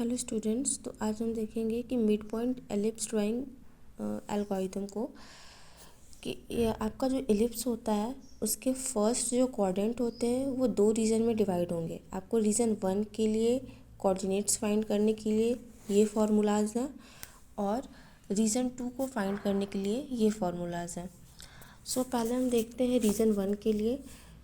Hello students, तो आज हम देखेंगे कि mid point ellipse drawing algorithm को कि ये आपका जो एलिप्स होता है उसके फर्स्ट जो कोऑर्डिनेट होते हैं वो दो रीजन में डिवाइड होंगे। आपको रीजन 1 के लिए कोऑर्डिनेट्स फाइंड करने के लिए ये फार्मूलाज हैं और रीजन 2 को फाइंड करने के लिए ये फार्मूलाज हैं। सो पहले हम देखते हैं रीजन 1 के लिए।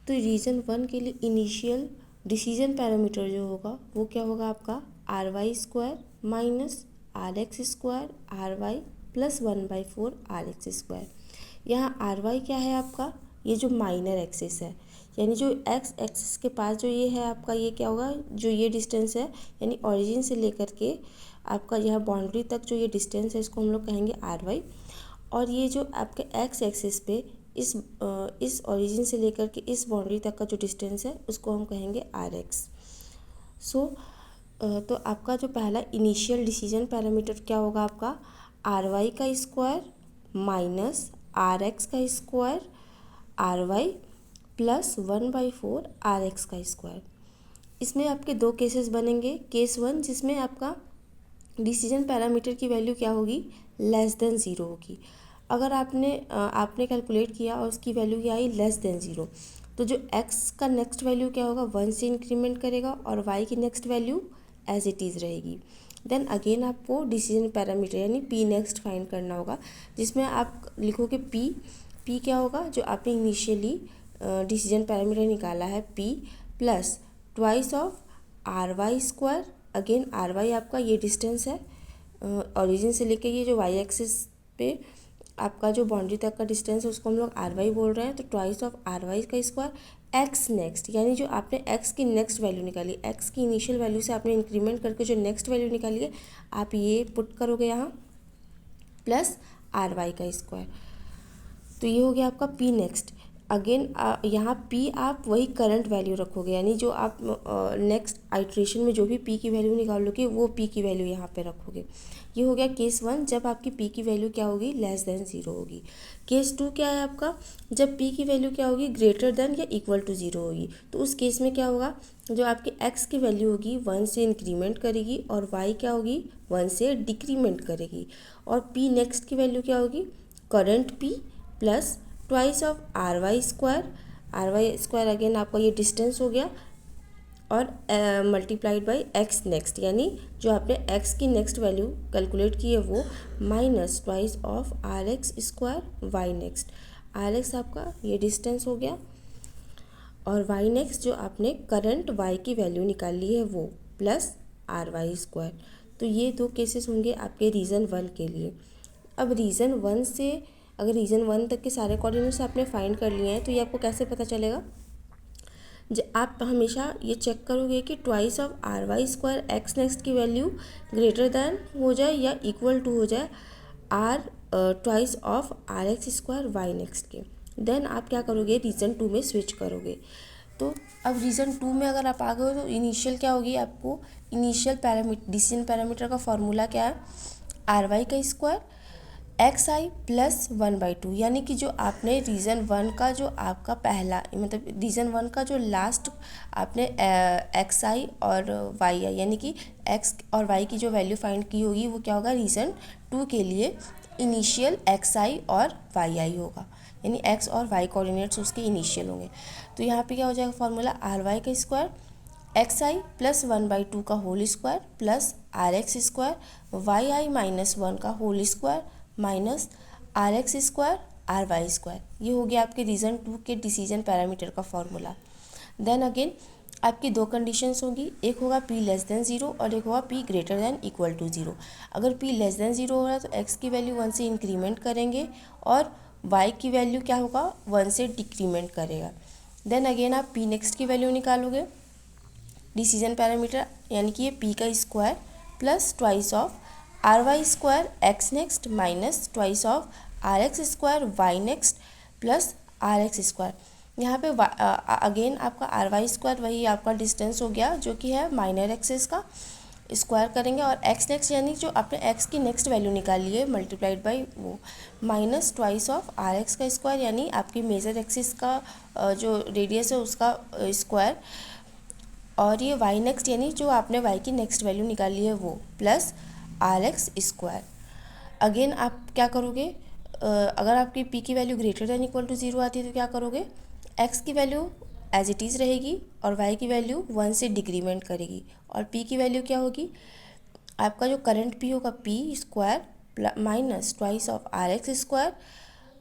तो रीजन 1 के लिए इनिशियल डिसीजन पैरामीटर जो होगा वो क्या होगा आपका RY² minus RX² RY plus 1/4 RX²। यहाँ RY क्या है आपका, ये जो माइनर एक्सिस है, यानी जो एक्स एक्सिस के पास जो ये है आपका, ये क्या होगा, जो ये डिस्टेंस है यानी ओरिजिन से लेकर के आपका यह बाउंड्री तक जो ये डिस्टेंस है इसको हम लोग कहेंगे RY। और ये जो आपके एक्स एक्सिस पे इस ओरिजिन से लेकर के इस बाउंड्री तक का जो डिस्टेंस है उसको हम कहेंगे RX। तो आपका जो पहला इनिशियल डिसीजन पैरामीटर क्या होगा आपका RY का स्क्वायर माइनस RX का स्क्वायर RY प्लस 1/4 RX का स्क्वायर। इसमें आपके दो केसेस बनेंगे। केस 1 जिसमें आपका डिसीजन पैरामीटर की वैल्यू क्या होगी, लेस देन 0 होगी। अगर आपने कैलकुलेट किया और उसकी वैल्यू क्या आई, लेस देन 0, तो जो x का नेक्स्ट वैल्यू क्या होगा, 1 से इंक्रीमेंट करेगा और y की next value as it is रहेगी। देन अगेन आपको डिसीजन पैरामीटर यानी p नेक्स्ट फाइंड करना होगा, जिसमें आप लिखोगे p क्या होगा, जो आपने इनिशियली डिसीजन पैरामीटर निकाला है p plus twice of RY²। Again RY आपका ये डिस्टेंस है ओरिजिन से लेके ये जो y एक्सिस पे आपका जो बाउंड्री तक का डिस्टेंस है उसको हम लोग RY बोल रहे हैं, तो ट्वाइस ऑफ RY का स्क्वायर x नेक्स्ट, यानी जो आपने x की नेक्स्ट वैल्यू निकाली, x की इनिशियल वैल्यू से आपने इंक्रीमेंट करके जो नेक्स्ट वैल्यू निकाली है आप ये पुट करोगे यहाँ प्लस RY का स्क्वायर। तो ये हो गया आपका p नेक्स्ट। अगेन यहाँ p आप वही करंट वैल्यू रखोगे, यानी जो आप नेक्स्ट आइट्रेशन में जो भी p की वैल्यू निकालोगे वो p की वैल्यू यहाँ पे रखोगे। ये हो गया केस 1 जब आपकी p की वैल्यू क्या होगी, लेस देन 0 होगी। केस 2 क्या है आपका, जब p की वैल्यू क्या होगी, ग्रेटर देन या इक्वल टू 0 होगी। तो उस केस में क्या होगा, जो आपकी x की वैल्यू होगी 1 से इंक्रीमेंट करेगी और y क्या होगी 1 से डिक्रीमेंट करेगी। और p नेक्स्ट की वैल्यू क्या होगी, current p plus twice of RY² again आपका ये डिस्टेंस हो गया और मल्टीप्लाइड बाई x नेक्स्ट, यानी जो आपने x की नेक्स्ट वैल्यू कैलकुलेट की है वो minus twice of RX² y next. RX आपका ये डिस्टेंस हो गया और y नेक्स्ट जो आपने करंट y की वैल्यू निकाल ली है वो प्लस RY²। तो ये दो केसेस होंगे आपके रीज़न 1 के लिए। अब रीज़न 1 से अगर रीज़न 1 तक के सारे कोऑर्डिनेट्स आपने फाइंड कर लिए हैं तो ये आपको कैसे पता चलेगा, आप हमेशा ये चेक करोगे कि twice of RY² x next की वैल्यू ग्रेटर दैन हो जाए या इक्वल टू हो जाए twice of RX² y next के। देन आप क्या करोगे, रीज़न 2 में स्विच करोगे। तो अब रीज़न 2 में अगर आप आ गए हो तो इनिशियल क्या होगी, आपको इनिशियल डिसीजन पैरामीटर का फॉर्मूला क्या है, RY का स्क्वायर XI प्लस 1/2, यानी कि जो आपने रीज़न 1 का जो आपका पहला मतलब रीज़न 1 का जो लास्ट आपने XI और YI यानी कि X और Y की जो वैल्यू फाइंड की होगी वो क्या होगा, रीज़न 2 के लिए इनिशियल XI और YI होगा, यानी X और Y कोऑर्डिनेट्स उसके इनिशियल होंगे। तो यहाँ पे क्या हो जाएगा फॉर्मूला, RY का स्क्वायर XI प्लस 1/2 का whole square plus RX² YI minus 1 का whole square minus RX² RY²। ये हो गया आपके रीज़न 2 के डिसीजन पैरामीटर का फॉर्मूला। देन अगेन आपकी दो कंडीशंस होगी, एक होगा p लेस देन 0 और एक होगा p greater than equal to 0। अगर p लेस देन 0 हो रहा है तो x की वैल्यू 1 से इंक्रीमेंट करेंगे और y की वैल्यू क्या होगा, 1 से डिक्रीमेंट करेगा। देन अगेन आप p नेक्स्ट की वैल्यू निकालोगे डिसीजन पैरामीटर, यानी कि ये p का square plus twice of RY² x next minus twice of RX² y next plus RX²। यहाँ पे अगेन आपका RY² वही आपका डिस्टेंस हो गया जो कि है माइनर एक्सिस का, स्क्वायर करेंगे और x नेक्स्ट यानी जो आपने x की नेक्स्ट वैल्यू निकाली है मल्टीप्लाइड बाई वो माइनस ट्वाइस ऑफ RX का स्क्वायर, यानी आपकी मेजर एक्सिस का जो रेडियस है उसका स्क्वायर और ये वाई नेक्स्ट यानी जो आपने वाई की नेक्स्ट वैल्यू निकाली है वो plus R X square. Again आप क्या करोगे, अगर आपकी पी की value greater than equal to zero आती है तो क्या करोगे, एक्स की वैल्यू एज इट इज़ रहेगी और वाई की वैल्यू 1 से डिक्रीमेंट करेगी और पी की वैल्यू क्या होगी, आपका जो करंट पी होगा P square minus twice of R X square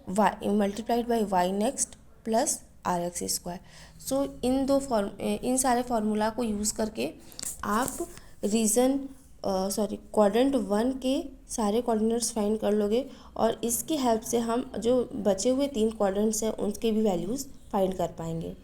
Y multiplied by Y next plus R X square. So इन सारे फार्मूला को यूज़ करके आप रीज़न क्वाड्रेंट 1 के सारे कोऑर्डिनेट्स फाइंड कर लोगे और इसकी हेल्प से हम जो बचे हुए 3 क्वाड्रेंट्स हैं उनके भी वैल्यूज़ फाइंड कर पाएंगे।